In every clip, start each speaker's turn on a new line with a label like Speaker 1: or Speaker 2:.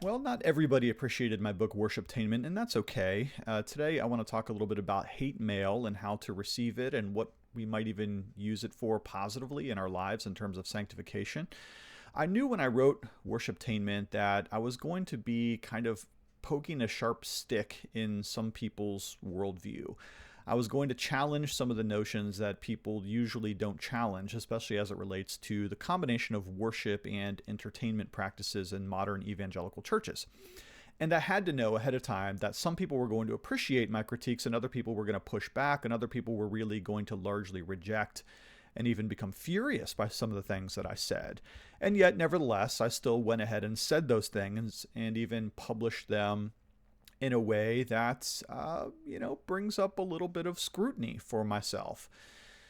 Speaker 1: Well, not everybody appreciated my book Worshiptainment, and that's okay. Today, I want to talk a little bit about hate mail and how to receive it and what we might even use it for positively in our lives in terms of sanctification. I knew when I wrote Worshiptainment that I was going to be kind of poking a sharp stick in some people's worldview. I was going to challenge some of the notions that people usually don't challenge, especially as it relates to the combination of worship and entertainment practices in modern evangelical churches. And I had to know ahead of time that some people were going to appreciate my critiques and other people were going to push back and other people were really going to largely reject and even become furious by some of the things that I said. And yet, nevertheless, I still went ahead and said those things and even published them in a way that, brings up a little bit of scrutiny for myself.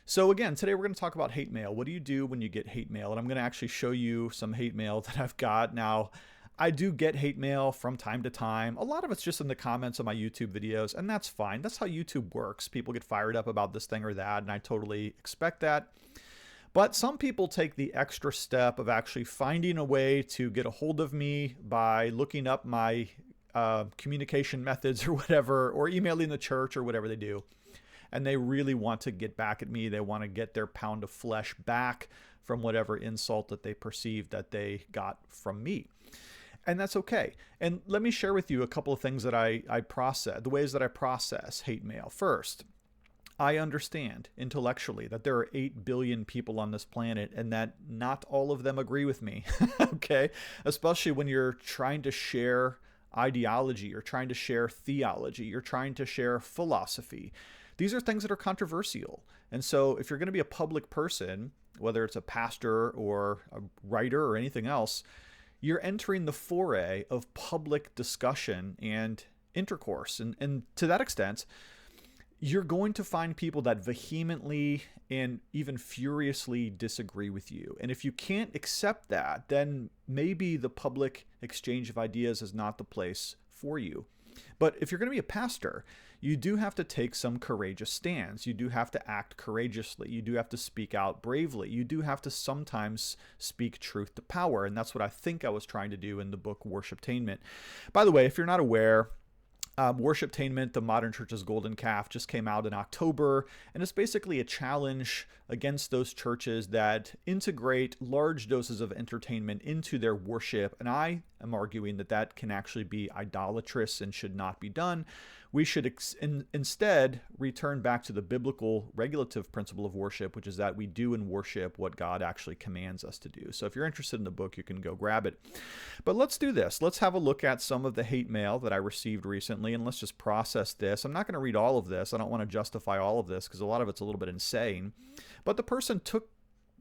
Speaker 1: So again, today we're going to talk about hate mail. What do you do when you get hate mail? And I'm going to actually show you some hate mail that I've got. Now, I do get hate mail from time to time. A lot of it's just in the comments of my YouTube videos, and that's fine. That's how YouTube works. People get fired up about this thing or that, and I totally expect that. But some people take the extra step of actually finding a way to get a hold of me by looking up my communication methods or whatever, or emailing the church or whatever they do. And they really want to get back at me. They want to get their pound of flesh back from whatever insult that they perceived that they got from me. And that's okay. And let me share with you a couple of things that I process, the ways that I process hate mail. First, I understand intellectually that there are 8 billion people on this planet and that not all of them agree with me. Okay? Especially when you're trying to share ideology, you're trying to share theology, you're trying to share philosophy. These are things that are controversial. And so if you're going to be a public person, whether it's a pastor or a writer or anything else, you're entering the foray of public discussion and intercourse. And to that extent, you're going to find people that vehemently and even furiously disagree with you. And if you can't accept that, then maybe the public exchange of ideas is not the place for you. But if you're going to be a pastor, you do have to take some courageous stands. You do have to act courageously. You do have to speak out bravely. You do have to sometimes speak truth to power. And that's what I think I was trying to do in the book Worshiptainment. By the way, if you're not aware, Worshiptainment, the Modern Church's Golden Calf, just came out in October, and it's basically a challenge against those churches that integrate large doses of entertainment into their worship, and I am arguing that that can actually be idolatrous and should not be done. We should instead return back to the biblical regulative principle of worship, which is that we do in worship what God actually commands us to do. So if you're interested in the book, you can go grab it. But let's do this. Let's have a look at some of the hate mail that I received recently, and let's just process this. I'm not going to read all of this. I don't want to justify all of this because a lot of it's a little bit insane. But the person took,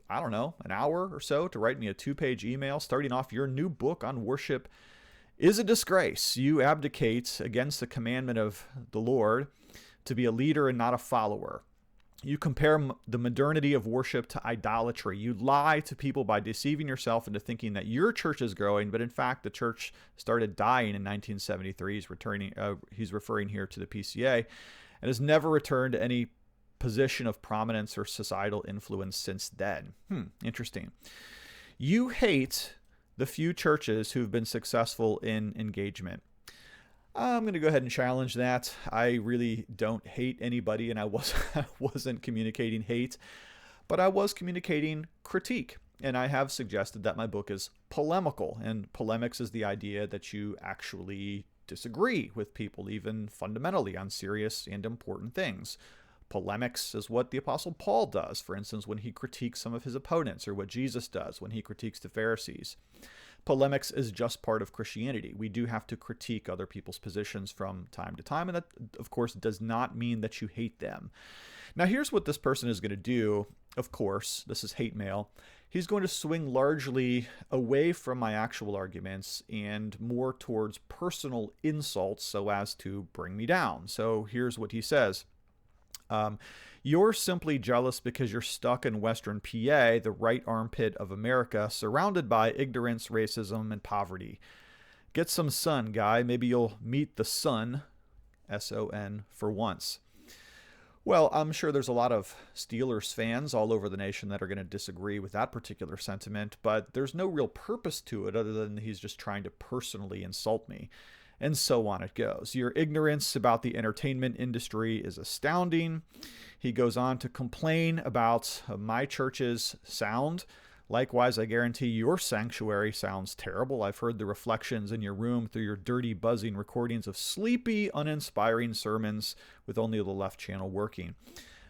Speaker 1: I don't know, an hour or so to write me a 2-page email starting off, "Your new book on worship is a disgrace. You abdicate against the commandment of the Lord to be a leader and not a follower. You compare the modernity of worship to idolatry. You lie to people by deceiving yourself into thinking that your church is growing, but in fact, the church started dying in 1973. He's referring here to the PCA, and has never returned to any position of prominence or societal influence since then." Interesting. You hate the few churches who've been successful in engagement. I'm going to go ahead and challenge that. I really don't hate anybody, and I wasn't communicating hate, but I was communicating critique. And I have suggested that my book is polemical, and polemics is the idea that you actually disagree with people, even fundamentally, on serious and important things. Polemics is what the Apostle Paul does, for instance, when he critiques some of his opponents, or what Jesus does when he critiques the Pharisees. Polemics is just part of Christianity. We do have to critique other people's positions from time to time, and that, of course, does not mean that you hate them. Now, here's what this person is going to do. Of course, this is hate mail. He's going to swing largely away from my actual arguments and more towards personal insults so as to bring me down. So here's what he says. You're simply jealous because you're stuck in Western PA, the right armpit of America, surrounded by ignorance, racism, and poverty. Get some sun, guy. Maybe you'll meet the sun, S-O-N, for once. Well, I'm sure there's a lot of Steelers fans all over the nation that are going to disagree with that particular sentiment, but there's no real purpose to it other than he's just trying to personally insult me. And so on it goes. Your ignorance about the entertainment industry is astounding. He goes on to complain about my church's sound. Likewise, I guarantee your sanctuary sounds terrible. I've heard the reflections in your room through your dirty, buzzing recordings of sleepy, uninspiring sermons with only the left channel working.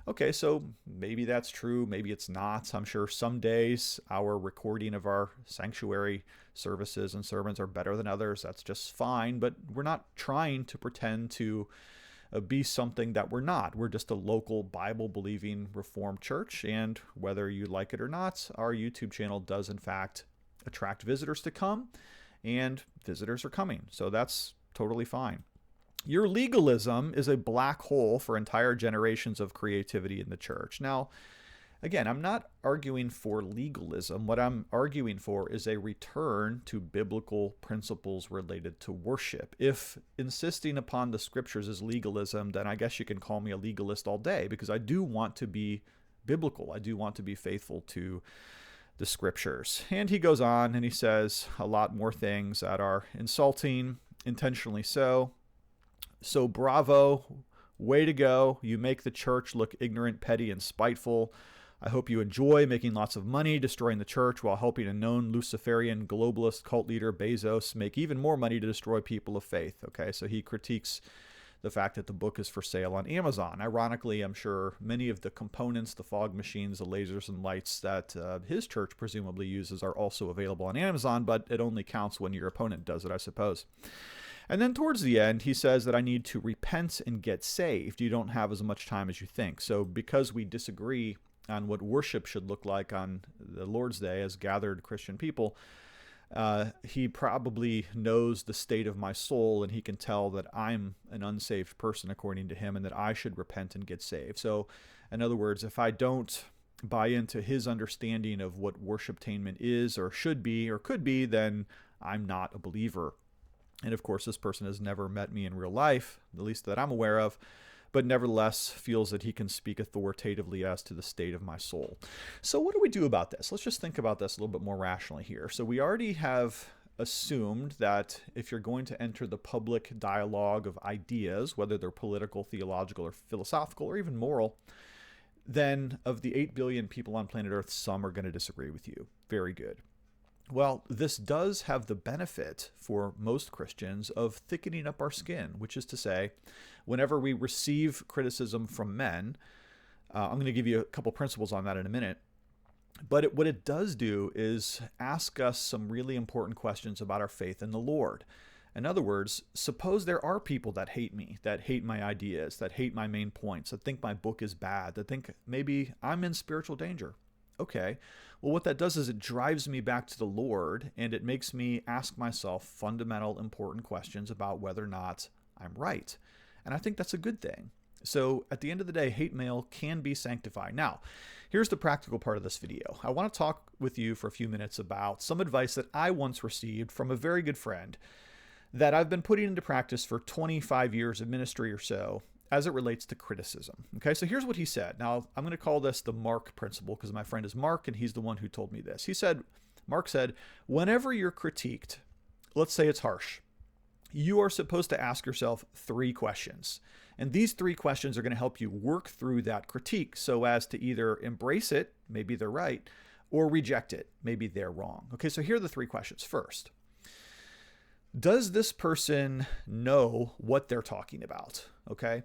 Speaker 1: Okay, so maybe that's true, maybe it's not. I'm sure some days our recording of our sanctuary services and sermons are better than others. That's just fine, but we're not trying to pretend to be something that we're not. We're just a local Bible-believing Reformed church, and whether you like it or not, our YouTube channel does in fact attract visitors to come, and visitors are coming, so that's totally fine. Your legalism is a black hole for entire generations of creativity in the church. Now, again, I'm not arguing for legalism. What I'm arguing for is a return to biblical principles related to worship. If insisting upon the scriptures is legalism, then I guess you can call me a legalist all day, because I do want to be biblical. I do want to be faithful to the scriptures. And he goes on and he says a lot more things that are insulting, intentionally so. So bravo, way to go. You make the church look ignorant, petty, and spiteful. I hope you enjoy making lots of money, destroying the church, while helping a known Luciferian globalist cult leader, Bezos, make even more money to destroy people of faith. Okay, so he critiques the fact that the book is for sale on Amazon. Ironically, I'm sure many of the components, the fog machines, the lasers and lights that his church presumably uses are also available on Amazon, but it only counts when your opponent does it, I suppose. And then towards the end, he says that I need to repent and get saved. You don't have as much time as you think. So because we disagree on what worship should look like on the Lord's Day as gathered Christian people, he probably knows the state of my soul, and he can tell that I'm an unsaved person according to him, and that I should repent and get saved. So in other words, if I don't buy into his understanding of what worshiptainment is or should be or could be, then I'm not a believer. And of course, this person has never met me in real life, at least that I'm aware of, but nevertheless feels that he can speak authoritatively as to the state of my soul. So what do we do about this? Let's just think about this a little bit more rationally here. So we already have assumed that if you're going to enter the public dialogue of ideas, whether they're political, theological, or philosophical, or even moral, then of the 8 billion people on planet Earth, some are going to disagree with you. Very good. Well, this does have the benefit for most Christians of thickening up our skin, which is to say, whenever we receive criticism from men, I'm going to give you a couple principles on that in a minute, but what it does do is ask us some really important questions about our faith in the Lord. In other words, suppose there are people that hate me, that hate my ideas, that hate my main points, that think my book is bad, that think maybe I'm in spiritual danger. Okay, well, what that does is it drives me back to the Lord, and it makes me ask myself fundamental, important questions about whether or not I'm right. And I think that's a good thing. So at the end of the day, hate mail can be sanctified. Now, here's the practical part of this video. I want to talk with you for a few minutes about some advice that I once received from a very good friend that I've been putting into practice for 25 years of ministry or so, as it relates to criticism. Okay, so here's what he said. Now, I'm going to call this the Mark principle because my friend is Mark and he's the one who told me this. Mark said, whenever you're critiqued, let's say it's harsh, you are supposed to ask yourself 3 questions. And these 3 questions are going to help you work through that critique so as to either embrace it, maybe they're right, or reject it, maybe they're wrong. Okay, so here are the 3 questions. First, does this person know what they're talking about? Okay.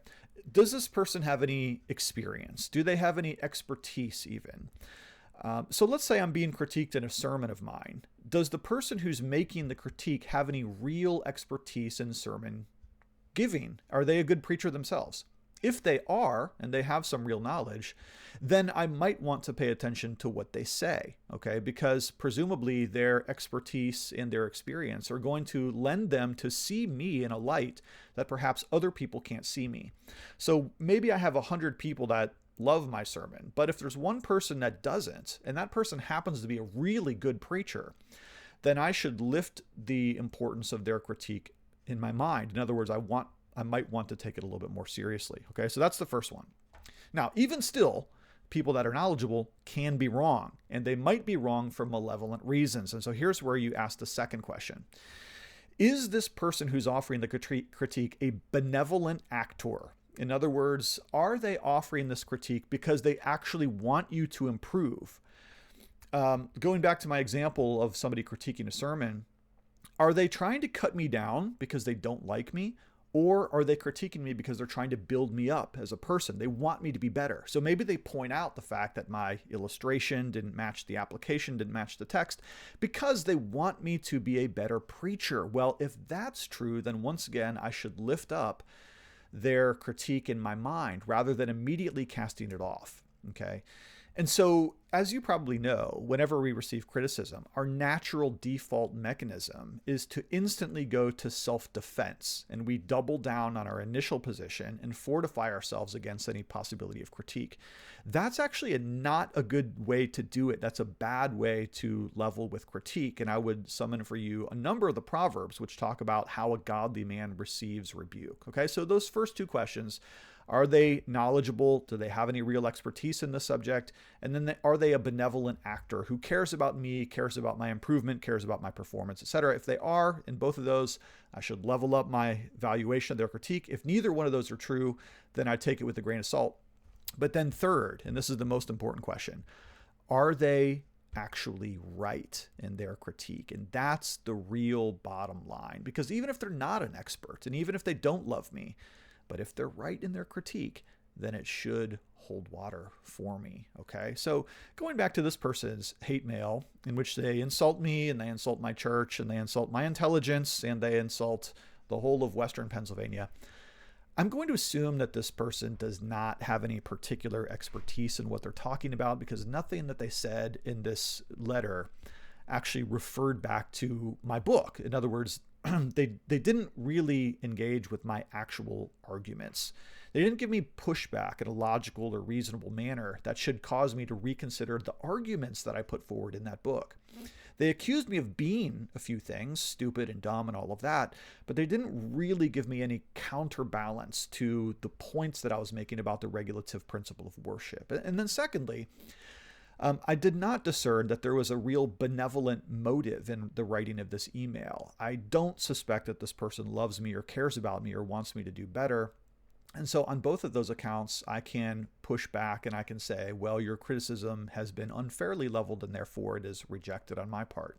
Speaker 1: Does this person have any experience? Do they have any expertise even? So let's say I'm being critiqued in a sermon of mine. Does the person who's making the critique have any real expertise in sermon giving? Are they a good preacher themselves? If they are, and they have some real knowledge, then I might want to pay attention to what they say, okay? Because presumably their expertise and their experience are going to lend them to see me in a light that perhaps other people can't see me. So maybe I have 100 people that love my sermon, but if there's one person that doesn't, and that person happens to be a really good preacher, then I should lift the importance of their critique in my mind. In other words, I might want to take it a little bit more seriously. Okay, so that's the first one. Now, even still, people that are knowledgeable can be wrong, and they might be wrong for malevolent reasons. And so here's where you ask the second question. Is this person who's offering the critique a benevolent actor? In other words, are they offering this critique because they actually want you to improve? Going back to my example of somebody critiquing a sermon, are they trying to cut me down because they don't like me? Or are they critiquing me because they're trying to build me up as a person? They want me to be better. So maybe they point out the fact that my illustration didn't match the application, didn't match the text, because they want me to be a better preacher. Well, if that's true, then once again, I should lift up their critique in my mind rather than immediately casting it off. Okay. And so, as you probably know, whenever we receive criticism, our natural default mechanism is to instantly go to self-defense, and we double down on our initial position and fortify ourselves against any possibility of critique. That's actually not a good way to do it. That's a bad way to level with critique, and I would summon for you a number of the Proverbs which talk about how a godly man receives rebuke. Okay, so those first two questions: are they knowledgeable? Do they have any real expertise in the subject? And then are they a benevolent actor who cares about me, cares about my improvement, cares about my performance, etc.? If they are in both of those, I should level up my valuation of their critique. If neither one of those are true, then I take it with a grain of salt. But then third, and this is the most important question, are they actually right in their critique? And that's the real bottom line. Because even if they're not an expert, and even if they don't love me, but if they're right in their critique, then it should hold water for me, okay? So going back to this person's hate mail, in which they insult me, and they insult my church, and they insult my intelligence, and they insult the whole of Western Pennsylvania, I'm going to assume that this person does not have any particular expertise in what they're talking about, because nothing that they said in this letter actually referred back to my book. In other words, they didn't really engage with my actual arguments. They didn't give me pushback in a logical or reasonable manner that should cause me to reconsider the arguments that I put forward in that book. They accused me of being a few things, stupid and dumb and all of that, but they didn't really give me any counterbalance to the points that I was making about the regulative principle of worship. And then secondly, I did not discern that there was a real benevolent motive in the writing of this email. I don't suspect that this person loves me or cares about me or wants me to do better. And so on both of those accounts, I can push back and I can say, well, your criticism has been unfairly leveled and therefore it is rejected on my part.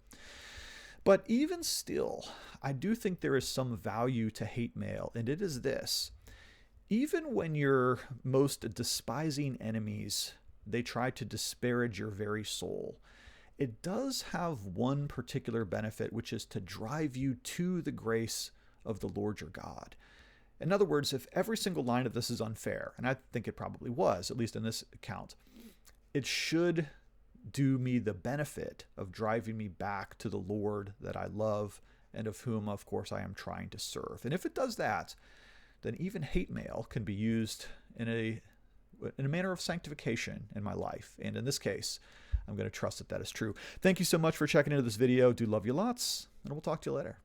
Speaker 1: But even still, I do think there is some value to hate mail, and it is this. Even when your most despising enemies, they try to disparage your very soul, it does have one particular benefit, which is to drive you to the grace of the Lord your God. In other words, if every single line of this is unfair, and I think it probably was, at least in this account, it should do me the benefit of driving me back to the Lord that I love and of whom, of course, I am trying to serve. And if it does that, then even hate mail can be used in a manner of sanctification in my life. And in this case, I'm going to trust that that is true. Thank you so much for checking into this video. Do love you lots, and we'll talk to you later.